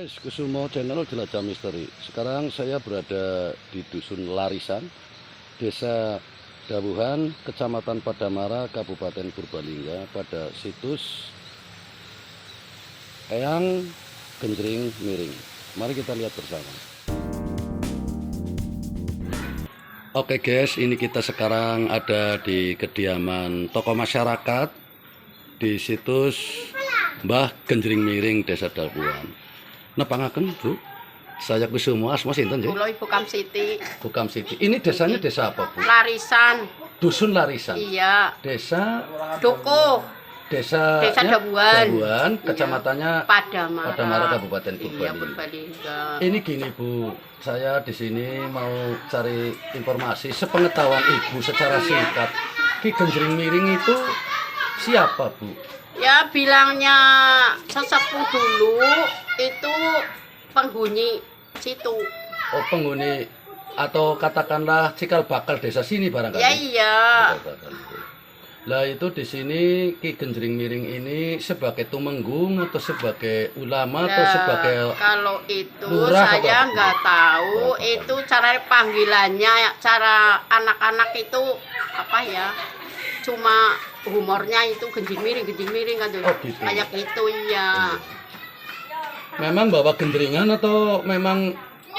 Guys, Kusumo Channel Jelajah Misteri. Sekarang saya berada di Dusun Larisan, Desa Dawuhan, Kecamatan Padamara, Kabupaten Purbalingga, pada situs Eyang Genjring Miring. Mari kita lihat bersama. Oke guys, ini kita sekarang ada di kediaman tokoh masyarakat di situs Mbah Genjring Miring, Desa Dawuhan. Nepangaken Bu, saya Kusumo asma sinten nggih? Kula Ibu Kam Siti. Bukam Siti. Ini desanya desa apa Bu? Larisan. Dusun Larisan. Iya. Desa Doko. Desa Dawuhan. Dawuhan, kecamatannya Padamara. Padamara, Kabupaten Iya, Purbalingga. Purbalingga. Ini gini Bu, saya di sini mau cari informasi sepengetahuan Ibu secara singkat. Ki Genjring Miring itu siapa Bu? Ya bilangnya sesepuh dulu itu penghuni situ. Oh, penghuni atau katakanlah cikal bakal desa sini barangkali. Ya iya. Lah itu di sini Ki Genjring Miring ini sebagai tumenggung atau sebagai ulama atau Nah, sebagai kalau itu lurah saya apa? nggak tahu Apa? itu cara panggilannya, cara anak-anak itu apa ya? Cuma humornya itu genjring miring kan tuh. Oh, gitu. Kayak gitu ya. memang bawa gendringan atau memang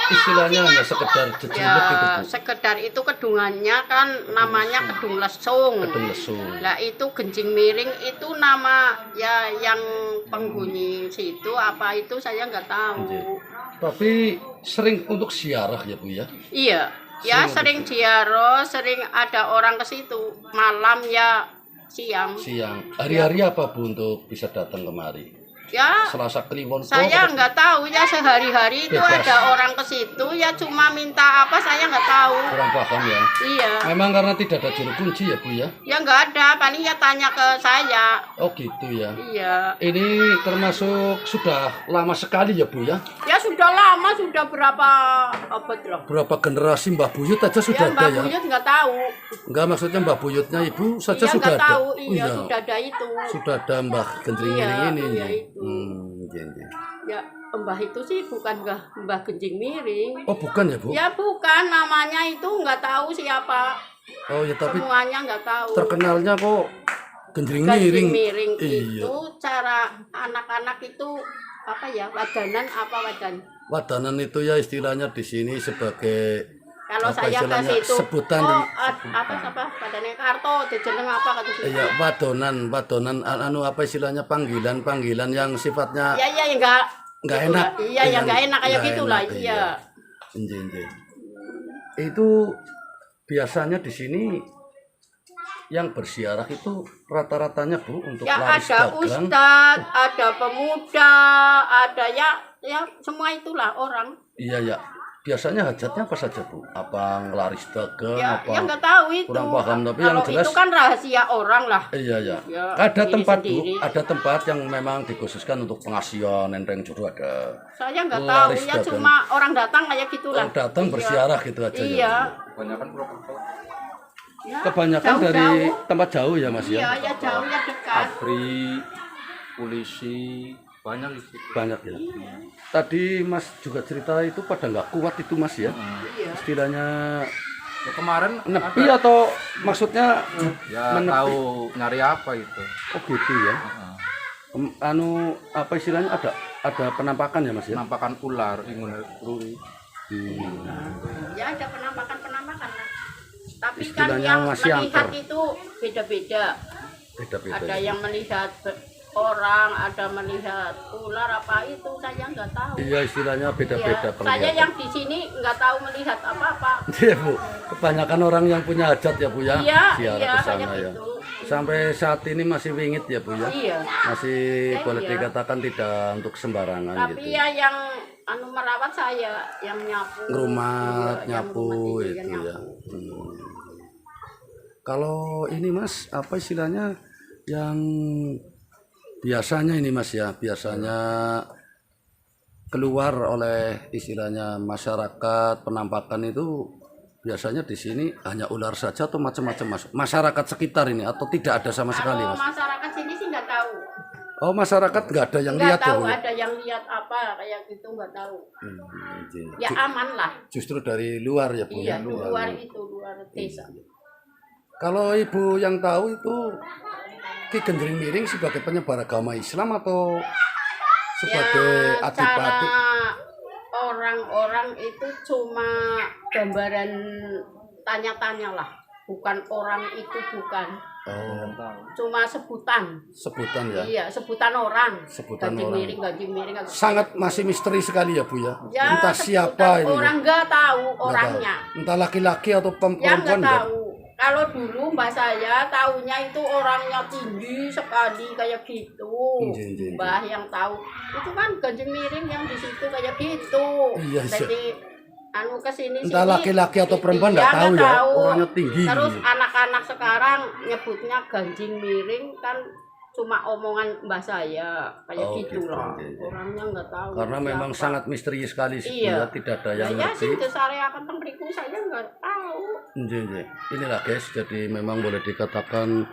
istilahnya hanya sekedar jejuluk gitu Ya, Bu? sekedar itu kedungannya kan namanya kedung lesung. Kedung lesung. Lah itu genjing miring itu nama ya yang penghuni situ apa itu saya nggak tahu. Tapi sering untuk ziarah ya Bu ya? Iya, ya sering ziarah, sering ada orang ke situ malam ya siang. Siang. Hari-hari apa Bu untuk bisa datang kemari? Ya Selasa Kliwon. saya nggak tahu ya sehari-hari itu Bebas. ada orang ke situ ya cuma minta apa saya nggak tahu. Kurang paham ya. Iya. Memang karena tidak ada juru kunci ya Bu ya? Ya nggak ada, paling ya tanya ke saya. Oh gitu ya. Iya. Ini termasuk sudah lama sekali ya Bu ya? Ya sudah lama, sudah berapa abad lah. Berapa generasi Mbah Buyut aja sudah Ya ada Mbak ya? Buyut nggak tahu. Enggak, maksudnya Mbah Buyutnya Ibu saja Iya sudah nggak ada. tahu, Oh, iya sudah ada itu. Sudah ada Mbah Genjring Iya, Miring ini. iya itu. Iya, iya. Ya Mbah itu sih bukan Mbah Genjring Miring. Oh bukan ya Bu? Ya bukan, namanya itu nggak tahu siapa. Oh ya tapi Semuanya nggak tahu. terkenalnya kok Genjring Genjring Miring. Miring Iya. itu cara anak-anak itu apa ya, wadanan apa wadan. Wadanan itu ya istilahnya di sini sebagai Kalau apa saya ke istilahnya, situ, sebutan oh di- apa wadannya karto, jeneng apa kata situ. ya wadonan anu apa istilahnya panggilan yang sifatnya Ya iya yang nggak gitu enak. lah. Iya yang nggak enak kayak nggak gitulah. enak, Iya. Iya. Itu biasanya di sini yang bersiarah itu rata-ratanya Bu untuk Ya laris ada dagang. ustadz, ada pemuda, ada ya semua itulah orang. Iya ya. Biasanya hajatnya apa saja Bu? Apa laris dagang Ya apa? ya nggak tahu itu. kurang paham, tapi kalau yang jelas itu kan rahasia orang lah. Iya ya. Ya, Ada diri tempat sendiri. Bu, ada tempat yang memang dikhususkan untuk pengasihan, nenteng jodoh ada. Saya nggak tahu Laris ya dagang. cuma orang datang kayak gitulah. Orang datang Iya. bersiarah gitu aja Iya. ya. Ya, Kebanyakan dari jauh-jauh. tempat jauh ya Mas Iya ya. ya jauh ya dekat. Abri, polisi, banyak di situ. Banyak ya. Tadi Mas juga cerita itu pada nggak kuat itu Mas ya. Iya. Istilahnya Ya, kemarin nepi atau maksudnya ya menepi? tahu nyari apa itu. Oh gitu ya. Anu apa istilahnya ada penampakan ya Mas ya. Penampakan ular, ingun ruri. Ya ada penampakan lah. Tapi Istilahnya kan yang masih melihat angker. itu beda-beda. Beda-beda. Ada ya. yang melihat orang, ada melihat ular apa itu saya nggak tahu. Iya istilahnya beda-beda Ya, saya penglihatan. yang di sini nggak tahu melihat apa-apa. Iya Bu, kebanyakan orang yang punya hajat ya Bu ya, Iya, ziarah iya, ke sana kayak ya. gitu. Sampai saat ini masih wingit ya Bu ya, Iya. masih Ya, boleh iya. dikatakan tidak untuk sembarangan Tapi gitu. ya yang merawat saya, yang nyapu. Ngerumat, Iya, yang nyapu ngerumat itu yang ya. nyapu. Kalau ini Mas, apa istilahnya yang biasanya ini Mas ya, biasanya keluar oleh istilahnya masyarakat penampakan itu biasanya di sini hanya ular saja atau macam-macam Mas? Masyarakat sekitar ini atau tidak ada sama sekali Kalau Mas? masyarakat sini sih nggak tahu. Oh, masyarakat nggak ada yang Nggak lihat ya, tahu Bu? Ya? ada yang lihat apa kayak gitu, nggak tahu. Iya. Ya aman lah. Justru dari luar ya, Bu? Iya, Ya? luar itu, luar desa. Kalau Ibu yang tahu itu Ki Genjring Miring sebagai penyebar agama Islam atau sebagai Ya, adik-adik? cara orang-orang itu cuma gambaran tanya-tanya lah. Bukan orang itu, bukan. Oh, Cuma sebutan. sebutan ya. Iya, sebutan orang. Sebutan Ganjing orang. miring, ganjing miring. Sangat masih misteri sekali ya, Bu ya. Ya, Entah sebutan siapa ini. orang nggak tahu Nggak orangnya. tahu. Entah laki-laki atau Ya perempuan nggak nggak? tahu. Kalau dulu mbak saya tahunya itu orangnya tinggi sekali kayak gitu. Iya. Mbah yang tahu itu kan ganjing miring yang di situ kayak gitu. Iya, iya. Jadi anu kesini Entah laki-laki atau perempuan nggak tahu ya, orangnya tinggi Terus gitu. anak-anak sekarang nyebutnya ganjing miring kan cuma omongan mbah saya kayak Oh, gitu gitu, lah. iya. Orangnya nggak tahu. Karena memang siapa. sangat misteri sekali sih, Bu, Iya. ya. Tidak ada yang Ya ngerti. sih desare akan tempriku saya nggak tahu. Iya. Inilah guys, jadi memang boleh dikatakan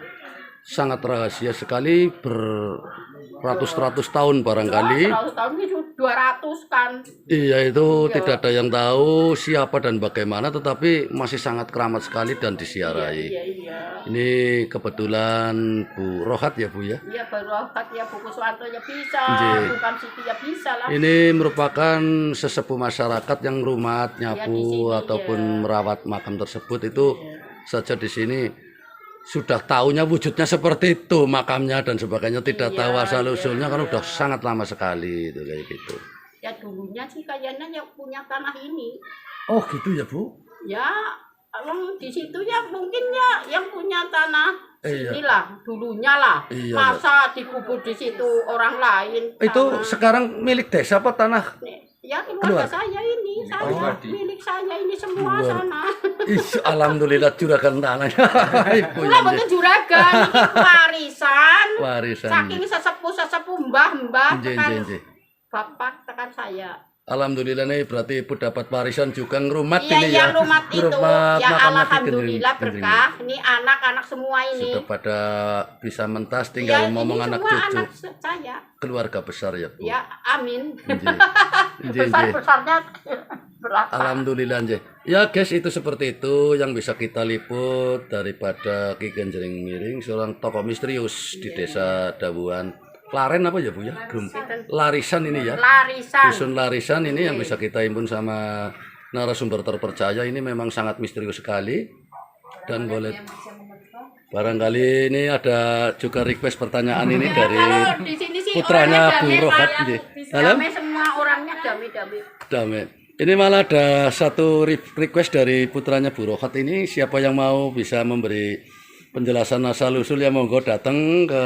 sangat rahasia sekali, beratus-ratus tahun barangkali. 100 tahun itu 200 kan. Iya, itu Iya. tidak ada yang tahu siapa dan bagaimana, tetapi masih sangat keramat sekali dan disiarai. Iya. Ini kebetulan Bu Rohat ya, Bu ya. Iya baru akad ya buku Suwanto ya bisa, Iya. bukan Siti ya bisa lah. Ini merupakan sesepuh masyarakat yang rumat, Ya, di nyapu sini, ataupun ya. merawat makam tersebut itu saja di sini sudah tahunya wujudnya seperti itu makamnya dan sebagainya, tidak Iya, tahu asal iya, usulnya kan iya. udah sangat lama sekali itu kayak gitu. Ya dulunya sih kayaknya yang punya tanah ini. Oh gitu ya, Bu. Ya orang di situ ya mungkin ya yang punya tanah Iya. sinilah dulunya lah. Iya, Masa dikubur di situ orang lain. Itu tanah. sekarang milik desa apa tanah? Ya keluarga Keluar. saya ini, saya Pribadi. milik saya ini semua Luar. sana. Alhamdulillah juragan tanahnya. Ibu Pula yang betul juragan, ini warisan. warisan. Saking sesepuh mbah Nje, tekan nje, nje. bapak tekan saya. Alhamdulillah nih berarti Ibu dapat warisan juga ngerumat Iya ini ya. yang rumat itu, Ngerumat ya makamnya Ki alhamdulillah Genjring. berkah. Ini anak-anak semua ini. Sudah pada bisa mentas, tinggal Ya, ngomong ini anak semua cucu. anak saya. Keluarga besar ya, Bu. Ya amin. Nje. Nje, nje. Besar-besarnya berapa? Alhamdulillah nje. Ya guys, itu seperti itu yang bisa kita liput daripada Ki Genjring Miring, seorang tokoh misterius di Desa Dawuan. Klaren apa ya, Bu ya? Larisan ini ya. Larisan. Dusun Larisan ini yang bisa kita himpun sama narasumber terpercaya, ini memang sangat misterius sekali. Dan boleh barangkali ini ada juga request pertanyaan ini dari Kalau di sini sih putranya orangnya Bu damai, Rohat, Pak. nggih. Dalam? Damai semua orangnya damai-damai. Damai. Ini malah ada satu request dari putranya Bu Rohat ini, siapa yang mau bisa memberi penjelasan asal usul ya monggo datang ke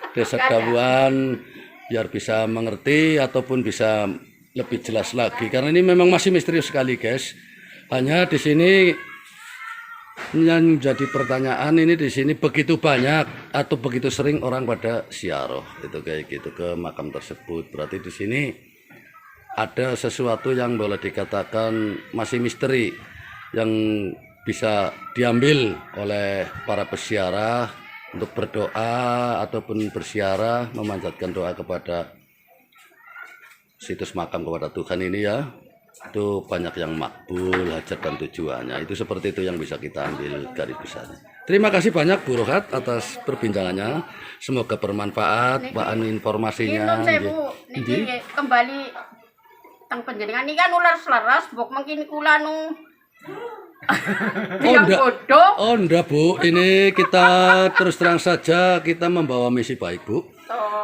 Desa Dawuan biar bisa mengerti ataupun bisa lebih jelas lagi, karena ini memang masih misterius sekali guys. Hanya di sini yang jadi pertanyaan ini, di sini begitu banyak atau begitu sering orang pada ziarah itu kayak gitu ke makam tersebut, berarti di sini ada sesuatu yang boleh dikatakan masih misteri yang bisa diambil oleh para peziarah untuk berdoa ataupun berziarah memanjatkan doa kepada situs makam kepada Tuhan ini ya. Itu banyak yang makbul hajat dan tujuannya. Itu seperti itu yang bisa kita ambil garis besarnya. Terima kasih banyak Bu Rohat atas perbincangannya. Semoga bermanfaat bahan informasinya. Ini saya Bu, niki kembali tentang penjaringan ini kan ular selaras, bok mungkin kula nu yang enggak. bodoh. Oh enggak Bu, ini kita terus terang saja kita membawa misi baik Bu.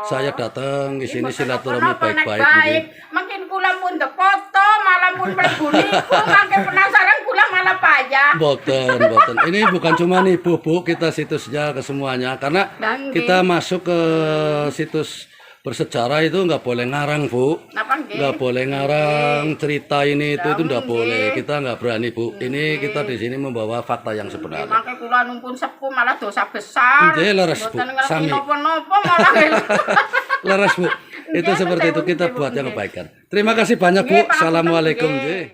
Saya datang ke sini silaturahmi baik-baik. Baik, makin kula pun foto, malah pun mlebu niku, makin penasaran kula malah payah. Boten. Ini bukan cuma nih Bu, kita situsnya ke semuanya. Karena Nggih. kita masuk ke situs bersejarah itu nggak boleh ngarang Bu. Napa nggih? Nggak boleh ngarang cerita ini itu nggak Nggih. boleh. Kita nggak berani Bu. Ini kita di sini membawa fakta yang sebenarnya. Makin kula numpun sepuh malah dosa besar. Nggih, leres, Bu. Mboten ngerti Sami. napa-napa malah. Leres Bu. Itu Nggih, seperti itu betul, kita nggih, buat yang nggih. kebaikan. Terima kasih banyak Bu. Nggih, Pak, Assalamualaikum. nggih. Nggih.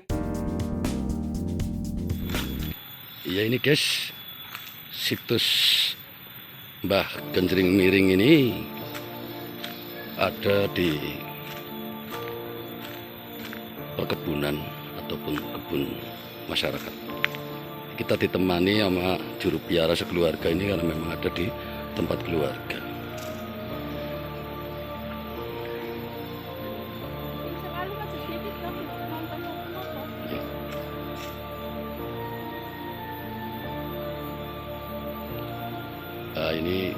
Iya ini guys, situs Mbah Genjring Miring ini ada di perkebunan ataupun kebun masyarakat. Kita ditemani sama juru biara sekeluarga ini karena memang ada di tempat keluarga. Nah, ini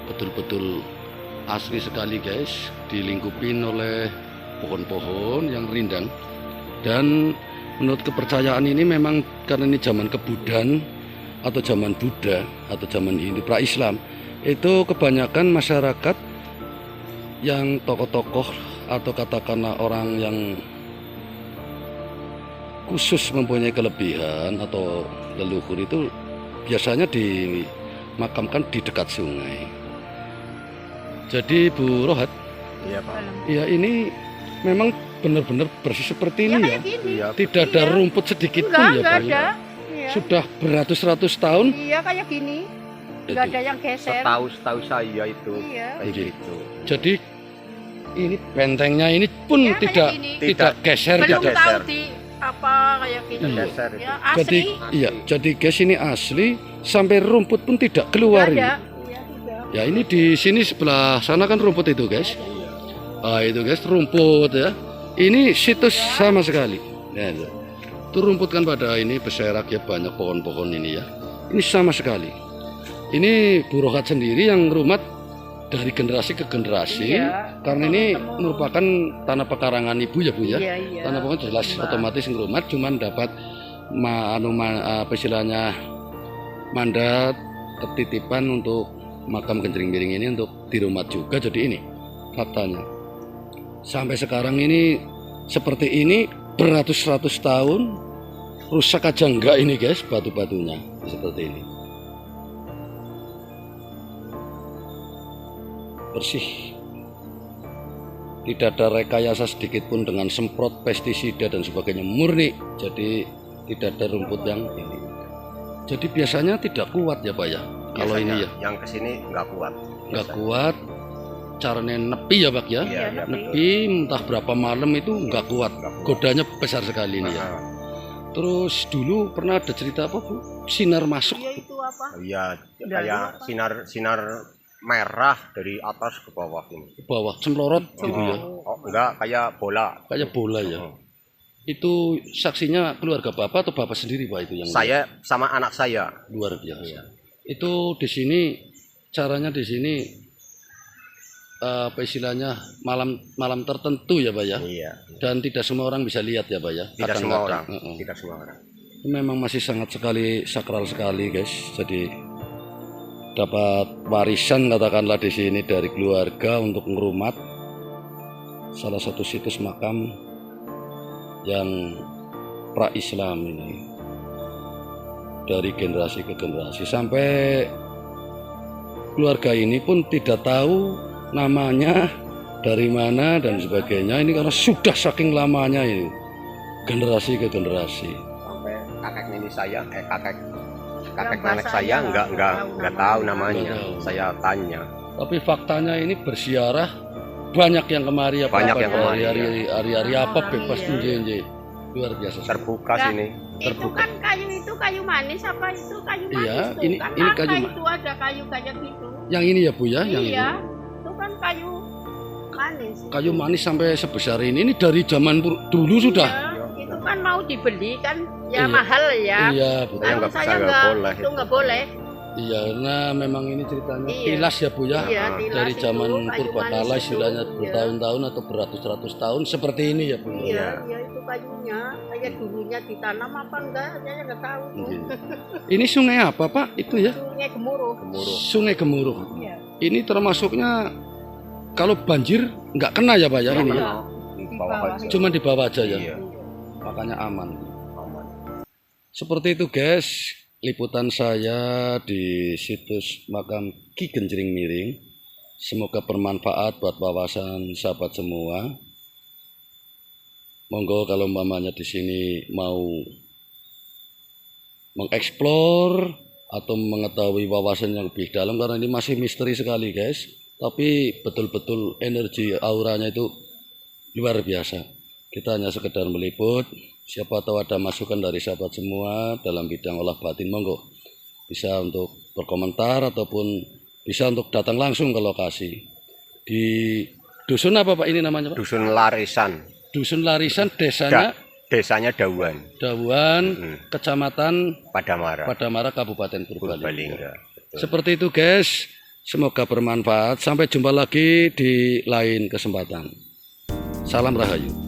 betul-betul asli sekali guys, dilingkupin oleh pohon-pohon yang rindang. Dan menurut kepercayaan ini memang karena ini zaman kebudan atau zaman Buddha atau zaman Hindu pra-Islam, itu kebanyakan masyarakat yang tokoh-tokoh atau katakanlah orang yang khusus mempunyai kelebihan atau leluhur itu biasanya dimakamkan di dekat sungai. Jadi Bu Rohat, Iya Pak. ya ini memang benar-benar bersih seperti ini ya. Iya. Tidak ada rumput sedikit pun ya Pak. ada. Iya. Sudah beratus-ratus tahun. Iya kayak gini. Nggak ada yang geser. Setahu saya itu Iya. kayak Iya. gitu. Jadi ini bentengnya ini pun Ya, kayak tidak gini. tidak geser Belum gitu. tahu di apa kayak gitu. Iya. Geser itu. Ya, Jadi asli. iya, jadi guys ini asli sampai rumput pun tidak keluar Nggak ini. ada. Iya, tidak. Ya ini di sini sebelah sana kan rumput itu guys. Ah itu guys rumput ya. Ini situs sama sekali. Ya, itu. Itu rumput kan pada ini berserak ya, banyak pohon-pohon ini ya. Ini sama sekali. Ini Bu Rohat sendiri yang rumat dari generasi ke generasi. Iya. Karena ini Temurun. merupakan tanah pekarangan ibu ya Bu ya. Iya, iya. Tanah pokoknya jelas Mbak. otomatis ngerumat, cuman dapat apa istilahnya mandat ketitipan untuk makam Genjring Miring ini untuk dirumat juga. Jadi ini faktanya sampai sekarang ini seperti ini beratus-ratus tahun, rusak aja enggak ini guys batu-batunya seperti ini, bersih. Tidak ada rekayasa sedikit pun dengan semprot pestisida dan sebagainya, murni. Jadi tidak ada rumput yang ini. Jadi biasanya tidak kuat ya Pak ya. Kalau ini ya yang kesini nggak kuat. nggak kuat. Caranya nepi ya Pak ya. Iya, iya, Nepi entah berapa malam itu nggak kuat. Godanya besar sekali ini ya. Terus dulu pernah ada cerita apa Bu? Sinar masuk Iya itu apa? Iya, Udah kayak lupa. sinar merah dari atas ke bawah ini. ke bawah, semlorot gitu ya. Oh, enggak kayak bola. Kayak bola ya. Itu saksinya keluarga Bapak atau Bapak sendiri Pak itu yang Saya sama anak saya. luar biasa. Iya. Itu di sini caranya di sini apa istilahnya malam tertentu ya Pak ya. Iya. Dan tidak semua orang bisa lihat ya Pak ya. Tidak semua orang. Kadang-kadang. Heeh. Tidak semua orang. Ini memang masih sangat sekali sakral sekali guys. Jadi dapat warisan katakanlah di sini dari keluarga untuk ngerumat salah satu situs makam yang pra-Islam ini dari generasi ke generasi sampai keluarga ini pun tidak tahu namanya dari mana dan sebagainya. Ini karena sudah saking lamanya ini generasi ke generasi. Sampai kakek nenek saya, kakek Yang nenek bahasa saya saya nggak tahu namanya. Nggak tahu. Saya tanya. Tapi faktanya ini bersiarah banyak yang kemari ya Pak. Banyak yang kemari, hari-hari apa bebas Iya. nje luar biasa. Terbuka Nah, sini. Itu Terbuka. kan kayu manis apa itu kayu manis Iya, tuh ini- kan ini apa kayu itu ada kayu kayak gitu. Yang ini ya Bu ya, yang Iya, itu kan kayu manis. ini. Kayu manis sampai sebesar ini dari zaman dulu sudah. Iya, itu kan mau dibeli kan ya Iya. mahal ya. Iya, betul. Saya nggak bisa, Saya nggak boleh itu itu. nggak boleh. Iya, nah memang ini ceritanya Iya. tilas ya Bu ya. Iya, tilas Dari itu, zaman kayu purbakala manis itu. istilahnya Iya. bertahun-tahun atau beratus-ratus tahun seperti ini ya Bu. Iya, iya itu kayunya. Kayak dulunya ditanam apa enggak? Saya nggak tahu tuh. Mungkin. Ini sungai apa Pak? Itu ya? Sungai Gemuruh. Gemuruh. Sungai Gemuruh. Iya. Ini termasuknya kalau banjir nggak kena ya Pak ya ini? Iya. Di bawah aja. Cuma di bawah aja ya. Iya. Makanya aman. Aman. Seperti itu guys, liputan saya di situs makam Ki Genjring Miring. Semoga bermanfaat buat wawasan sahabat semua. Monggo kalau umpamanya di sini mau mengeksplor atau mengetahui wawasan yang lebih dalam, karena ini masih misteri sekali guys. tapi betul-betul energi auranya itu luar biasa. Kita hanya sekedar meliput, siapa tahu ada masukan dari sahabat semua dalam bidang olah batin, monggo bisa untuk berkomentar ataupun bisa untuk datang langsung ke lokasi. Di dusun apa Pak ini namanya Pak? Dusun Larisan. Dusun Larisan, desanya Desanya Dawuan. Dawuan, Kecamatan Padamara. Padamara, Kabupaten Purbalingga. Purbalingga. Betul. Seperti itu guys, semoga bermanfaat. Sampai jumpa lagi di lain kesempatan. Salam Rahayu.